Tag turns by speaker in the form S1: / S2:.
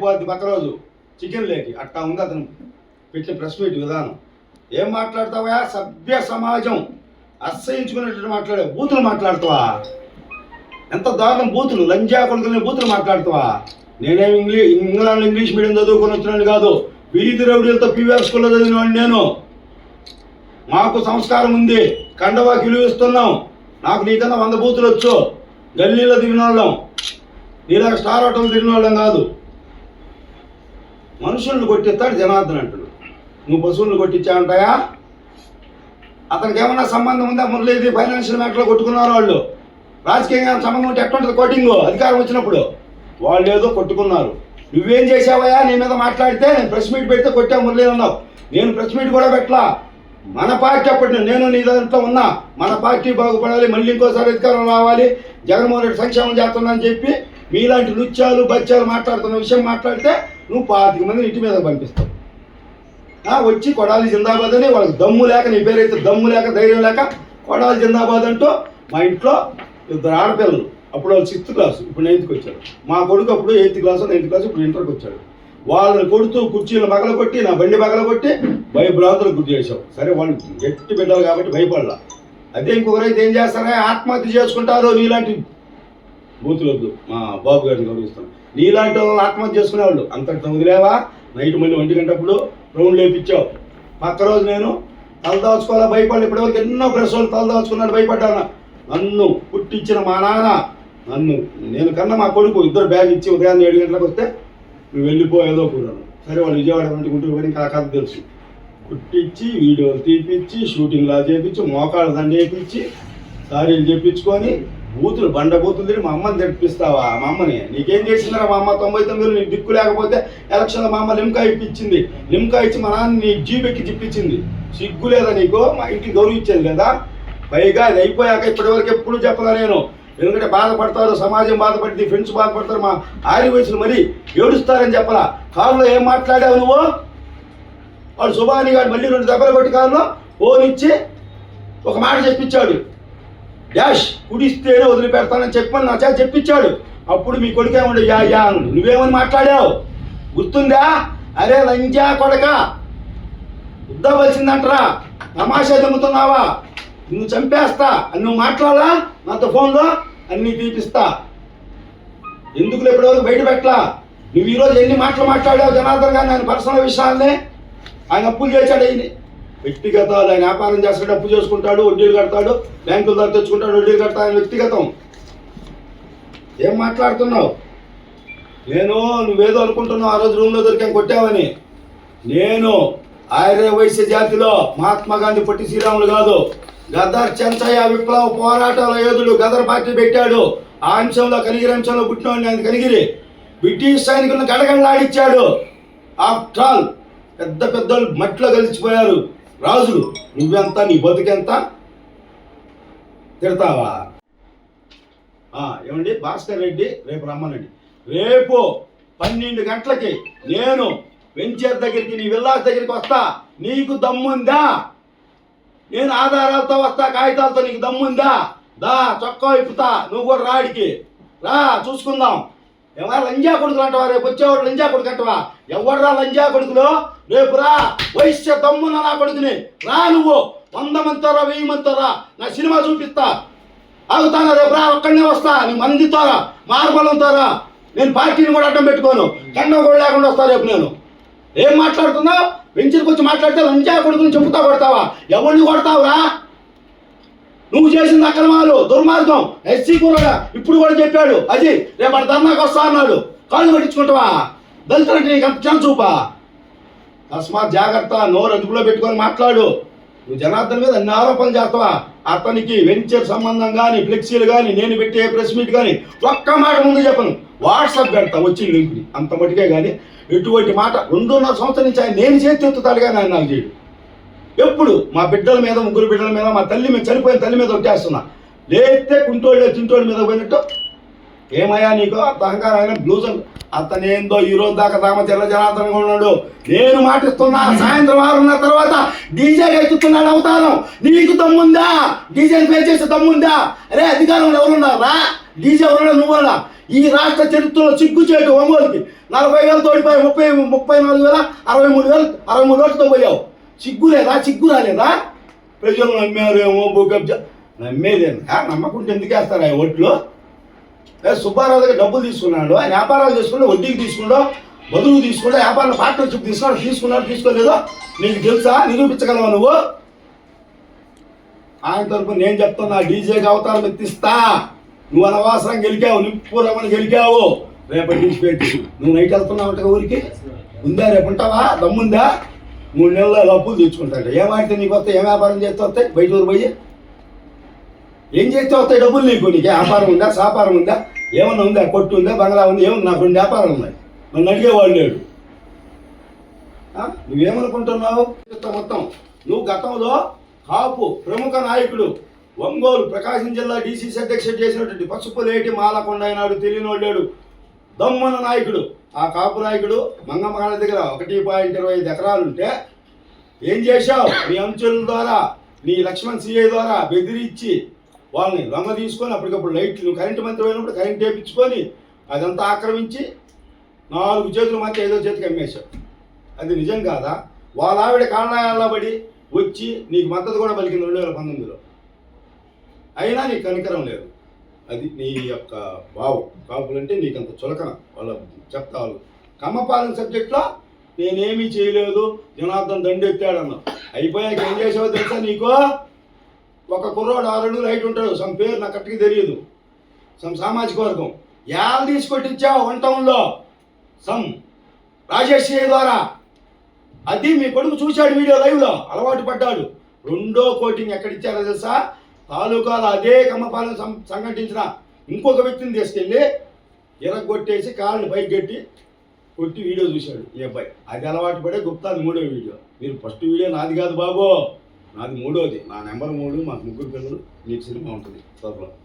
S1: అయిపోద్ది పక్క రోజు చికెన్ లేకి అట్టా ఉంది అతను పెట్టిన ప్రెస్ మీట్ విధానం. ఏం మాట్లాడతావా? సభ్య సమాజం అసహించుకునేటట్టు మాట్లాడే బూతులు మాట్లాడతావా? ఎంత దారుణం బూతులు, లంజా కొడుకునే బూతులు మాట్లాడతావా? నేనేమి ఇంగ్లీష్ మీడియం చదువుకొని వచ్చినాను కాదు, వీధి రౌడీలతో పీవీఆర్ స్కూల్లో చదివినవాడిని నేను. మాకు సంస్కారం ఉంది, కండవాకి విలువ ఇస్తున్నాం. నాకు నీకన్నా 100 బూతులు వచ్చు. గల్లీలో దిగిన వాళ్ళం, నీలాగా స్టార్ హోటల్ దిగిన వాళ్ళం కాదు. మనుషులను కొట్టిస్తాడు జనార్దన్ అంటున్నాడు. నువ్వు పశువులను కొట్టించావంటాయా? అతనికి ఏమన్నా సంబంధం ఉందా? మురళీది ఫైనాన్షియల్ మ్యాటర్లో కొట్టుకున్నారు వాళ్ళు. రాజకీయంగా సంబంధం ఉంటే ఎట్లుంటుంది కోటింగ్? అధికారం వచ్చినప్పుడు వాళ్ళు ఏదో కొట్టుకున్నారు. నువ్వేం చేసావయ్యా? నీ మీద మాట్లాడితే నేను ప్రెస్ మీట్ పెడితే కొట్టావు మురళీ అన్నావు. నేను ప్రెస్ మీట్ కూడా పెట్టలా. మన పార్టీ అప్పటి నేను నీ దాంట్లో ఉన్నా. మన పార్టీ బాగుపడాలి, మళ్ళీ ఇంకోసారి అధికారం రావాలి, జగన్మోహన్ రెడ్డి సంక్షేమం చేస్తున్నానని చెప్పి మీలాంటి లుచ్చాలు బచ్చాలు మాట్లాడుతున్న విషయం మాట్లాడితే నువ్వు 25 మందిని ఇంటి మీద పంపిస్తావు. వచ్చి కొడాలి జిందాబాద్ అని వాళ్ళకి దమ్ము లేక, నీ పేరైతే దమ్ము లేక ధైర్యం లేక కొడాలి జిందాబాద్ అంటూ మా ఇంట్లో 2 ఆడపిల్లలు. అప్పుడు వాళ్ళు 6th క్లాసు, ఇప్పుడు 9th వచ్చాడు. మా కొడుకు అప్పుడు 8th క్లాసు 9th క్లాసు, ఇప్పుడు ఇంటర్కి వచ్చాడు. వాళ్ళని కొడుతూ కుర్చీలు పగలగొట్టి, నా బండి పగలగొట్టి భయభ్రాంతులకు గుర్తు చేశావు. సరే వాళ్ళు గట్టి బిడ్డలు కాబట్టి భయపడలా. అదే ఇంకొకరైతే ఏం చేస్తారా? ఆత్మహత్య చేసుకుంటారు. నీలాంటి బూతులొద్దు, మా బాబు గారిని గౌరవిస్తాను. నీలాంటి వాళ్ళు ఆత్మహత్య చేసుకునేవాళ్ళు అంతటితో వదిలేవా? నైట్ మళ్ళీ 1 గంటప్పుడు రౌండ్ లేపించావు. పక్క రోజు నేను తలదాచుకోవాలా భయపడలే. ఇప్పటివరకు ఎన్నో ప్రెస్ వాళ్ళు తలదాచుకున్నాడు, భయపడ్డాను. నన్ను పుట్టించిన మా నాన్న, నేను కన్నా మా కొడుకు 2 బ్యాగ్ ఇచ్చి ఉదయాన్నే 7 గంటలకు వస్తే నువ్వు వెళ్ళిపోయేదో కూడాను. సరే వాళ్ళు విజయవాడ వంటి గుంటూరు పోయి ఇంకా కథ తెలుసు. కుట్టించి వీడియోలు తీపిచ్చి షూటింగ్లా చేయించి మోకాళ్ళ దండ వేయించి సారీలు చేయించుకొని బూతులు బండ బూతులు తిరిగి మా అమ్మని తెప్పిస్తావా? మా అమ్మని నీకేం చేసిందిరా? మా అమ్మ 99లో నీకు దిక్కు లేకపోతే ఎలక్షన్లో మా అమ్మ లిమ్కా ఇప్పించింది. లిమ్కా ఇచ్చి మా నాన్న నీ జీబెక్కి చిప్పించింది. సిగ్గు లేదా నీకు? మా ఇంటికి గౌరవించేది కదా. పైగా అది అయిపోయాక ఇప్పటివరకు ఎప్పుడు చెప్పగా నేను, ఎందుకంటే బాధపడతారు, సమాజం బాధపడింది, ఫ్రెండ్స్ బాధపడతారు, మా ఆరి వయసులు మరీ ఏడుస్తారని చెప్పలా. కారులో ఏం మాట్లాడావు నువ్వు? వాడు సుభాని గారు మళ్ళీ 2 దెబ్బలు కొట్టి కారులో ఫోన్ ఇచ్చి ఒక మాట చెప్పించాడు. డాష్ కుడిస్తేనే వదిలిపెడతానని చెప్పని నా చేత చెప్పించాడు. అప్పుడు మీ కొడుకేమండి యా యా అను. నువ్వేమని మాట్లాడావు గుర్తుందా? అరే లంజా కొడక, ఉద్దవలసిందంటరా, తమాషా దమ్ముతున్నావా, నువ్వు చంపేస్తా అని నువ్వు మాట్లాడాలా నాతో ఫోన్లో? అన్నీ తీపిస్తా. ఎందుకు ఇప్పటివరకు బయట పెట్టలా? నువ్వు ఈరోజు ఎన్ని మాటలు మాట్లాడావు జనార్దన్ గారు? ఆయన పర్సనల్ విషయాలనే. ఆయన అప్పులు చేశాడు, అయింది వ్యక్తిగతాలు. ఆయన వ్యాపారం చేస్తాడు, అప్పు చేసుకుంటాడు, వడ్డీలు కడతాడు, బ్యాంకుల ద్వారా తెచ్చుకుంటాడు, వడ్డీలు కడతాడు. ఆయన వ్యక్తిగతం. ఏం మాట్లాడుతున్నావు? నువ్వేదో అనుకుంటున్నావు ఆ రోజు రూమ్లో దొరికాం కొట్టావని. నేను ఆర్య వైశ్య జాతిలో మహాత్మా గాంధీ పొట్టి శ్రీరాములు కాదు, గదర్ చెంచయ్య విప్లవ పోరాటాల యోధుడు. గదర్ పార్టీ పెట్టాడు. ఆ అంశంలో కనిగిరి అంశంలో పుట్టినవాడిని. ఆయన కనిగిరి బ్రిటిష్ సైనికులను గడగడలాడిచ్చాడు. ఆఫ్టర్ ఆల్ పెద్ద పెద్దలు మట్టిలో కలిసిపోయారు రాజులు. నువ్వెంత, నీ బతుకెంత? తిడతావా? ఏమండి భాస్కర్ రెడ్డి రేపు రమ్మనండి. రేపు 12 గంటలకి నేను వెంచర్ దగ్గరికి, నీ విల్లాస్ దగ్గరికి వస్తా. నీకు దమ్ముందా? నేను ఆధారాలతో వస్తా, కాగితాలతో. నీకు దమ్ముందా? దా చొక్కా ఇప్పుతా. నువ్వు కూడా రాడికి రా, చూసుకుందాం. ఎవరా లంజా కొడుకులు అంటవా? రేపు వచ్చేవాడు లంజా కొడుకు అంటవా? ఎవడరా లంజా కొడుకులు? రేపు రా, వైశ్య దమ్మున నా కొడుకుని రా. నువ్వు 100 మందితో రా, 1000 మందితో రా, నా సినిమా చూపిస్తా. ఆగుతానా? రేపు రా, ఒక్కడనే వస్తా. నీ మందితో రా, మార్బలంతో రా. నేను పార్టీని కూడా అడ్డం పెట్టుకోను, కండం కూడా లేకుండా వస్తా రేపు. నేను ఏం మాట్లాడుతున్నావు? వెంచర్కి వచ్చి మాట్లాడితే లంజా కొడుకుని చెబుతా కొడతావా? ఎవరిని కొడతావురా? నువ్వు చేసిన అక్రమాలు, దుర్మార్గం. ఎస్సీ కూడా ఇప్పుడు కూడా చెప్పాడు, అది రేపు ధర్నాకు వస్తా అన్నాడు. కాళ్ళు పట్టించుకుంటావా? దళితులంటే నీకు అంత ఛాన్స్ చూపా. తస్మాత్ జాగ్రత్త, నోరు అదుపులో పెట్టుకొని మాట్లాడు. నువ్వు జనార్దన్ మీద అన్ని ఆరోపణలు చేస్తావా? అతనికి వెంచర్ సంబంధం కానీ, ఫ్లెక్సీలు కానీ, నేను పెట్టే ప్రెస్ మీట్ కానీ ఒక్క మాట ముందు చెప్పను. వాట్సాప్ పెడతా వచ్చిన లింక్ని, అంత మటుకే. కానీ ఎటువంటి మాట 2.5 సంవత్సరం నుంచి ఆయన నేను చేతి ఎత్తుతాడు కానీ ఆయన నాకు చేయడు. ఎప్పుడు మా బిడ్డల మీద, 3 బిడ్డల మీద, మా తల్లి మీద, చనిపోయిన తల్లి మీద ఒట్టేస్తున్నా. లేస్తే కుంటోళ్ళు తింటోళ్ళ మీద పోయినట్టు. ఏమయ్యా నీకు అంత అహంకారం? ఆయన బ్లూజ్ అతనేందో ఈ రోజు దాకా తెల్ల జనార్దనంగా ఉన్నాడు. నేను మాటిస్తున్నా, సాయంత్రం 6:30 తర్వాత డీజే ఎత్తుతున్నాడు అవతారం. నీకు దమ్ముందా? డీజేని పే చేసే దమ్ముందా? అరే అధికారంలో ఎవరున్నారా? డీజే వల్ల నువ్వన్నా ఈ రాష్ట్ర చరిత్రలో సిగ్గు చేయటం ఒంగోలుకి 40,000 తోడిపోయి 34,000 63,000 63 ఓట్లతో పోయావు. సిగ్గు లేదా? సిగ్గు రాలేదా? ప్రజలు నమ్మారేమో భూకబ్జా నమ్మేదేనా? నమ్మకుంటే ఎందుకు వేస్తారు ఆ ఓట్లు? సుబ్బారావు దగ్గర డబ్బులు తీసుకున్నాడు, ఆయన వ్యాపారాలు చేసుకుంటూ వడ్డీకి తీసుకుంటూ బదులు తీసుకుంటూ వ్యాపారం పార్ట్నర్షిప్ తీసుకున్నాడు తీసుకోలేదో నీకు తెలుసా? నిరూపించగలవా నువ్వు? ఆయన తరపున నేను చెప్తున్నా, డీజేకి అవతారం ఎత్తిస్తా. నువ్వు అనవసరం గెలికావు, నిప్పురమని గెలికావు. రేపటి నుంచి పెట్టి నువ్వు నైట్ వెళ్తున్నావు అంటే ఊరికి ఉందా? రేపు ఉంటావా? దమ్ముందా? 3 నెలలు అప్పులు తెచ్చుకుంటాడు. ఏమాడితే నీకు వస్తాయి? ఏం వ్యాపారం చేస్తే వస్తాయి? బయట ఊరు పోయి ఏం చేస్తే వస్తాయి డబ్బులు నీకు? నీకు వ్యాపారం ఉందా? వ్యాపారం ఉందా? ఏమన్నా ఉందా? కొట్టు ఉందా? బంగ్లా ఉంది? ఏమన్నా? నాకు 2 వ్యాపారాలు ఉన్నాయి. నన్ను అడిగేవాడు లేడు. నువ్వేమనుకుంటున్నావు? మొత్తం నువ్వు గతంలో కాపు ప్రముఖ నాయకుడు ఒంగోలు ప్రకాశం జిల్లా డీసీసీ అధ్యక్షుడు చేసినటువంటి పసుపులేటి మాలకొండ అయినాడు, తెలియనోడు లేడు, దమ్మన నాయకుడు. ఆ కాపు నాయకుడు మంగమ్మగారి దగ్గర 1.25 ఎకరాలుంటే ఏం చేశావు? నీ అంచుల ద్వారా, నీ లక్ష్మణ్ సిఐ ద్వారా బెదిరించి వాళ్ళని లొంగ తీసుకొని అప్పటికప్పుడు లైట్లు కరెంటు మంత్రి అయినప్పుడు కరెంట్ వేయించుకొని అదంతా ఆక్రమించి 4 చేతుల మధ్య 5వ చేతికి అమ్మేశావు. అది నిజం కాదా? వాళ్ళ ఆవిడ కాళ్ళబడి వచ్చి నీకు మద్దతు కూడా పలికింది 2019లో. అయినా నీకు కనికరం లేదు. అది నీ యొక్క భావం. కాపులంటే నీకు అంత చులకన. వాళ్ళ చెప్తా వాళ్ళు కమ్మపాలెం సబ్జెక్ట్లో నేనేమీ చేయలేదు, జనార్దన్ దండెత్తాడన్నావు. అయిపోయాక ఏం చేసావో తెలుసా? నీకు ఒక కుర్రోడు 6 అడుగులు హైట్ ఉంటాడు, సమ్ పేరు నాకు కరెక్ట్గా తెలియదు, సమ్ సామాజిక వర్గం యాళ్ళు తీసుకొట్టించావు 1 టౌన్లో సమ్ రాజేష్ ద్వారా. అది మీ కొడుకు చూశాడు వీడియో లైవ్లో, అలవాటు పడ్డాడు. 2వ కోటింగ్ ఎక్కడిచ్చారో తెలుసా? తాలూకాలో అదే కమ్మపాలెం సంఘటించిన ఇంకొక వ్యక్తిని తీసుకెళ్ళి ఎరగొట్టేసి కాళ్ళని పైకి కొట్టి వీడియో చూశాడు ఈ అబ్బాయి. అది అలవాటు పడే గుప్తాది 3వ వీడియో. మీరు ఫస్ట్ వీడియో నాది కాదు బాబు, నాది 3వది. నా నెంబర్ 3. మాకు 3 పిల్లలు. నీకు సినిమా ఉంటుంది త్వరలో.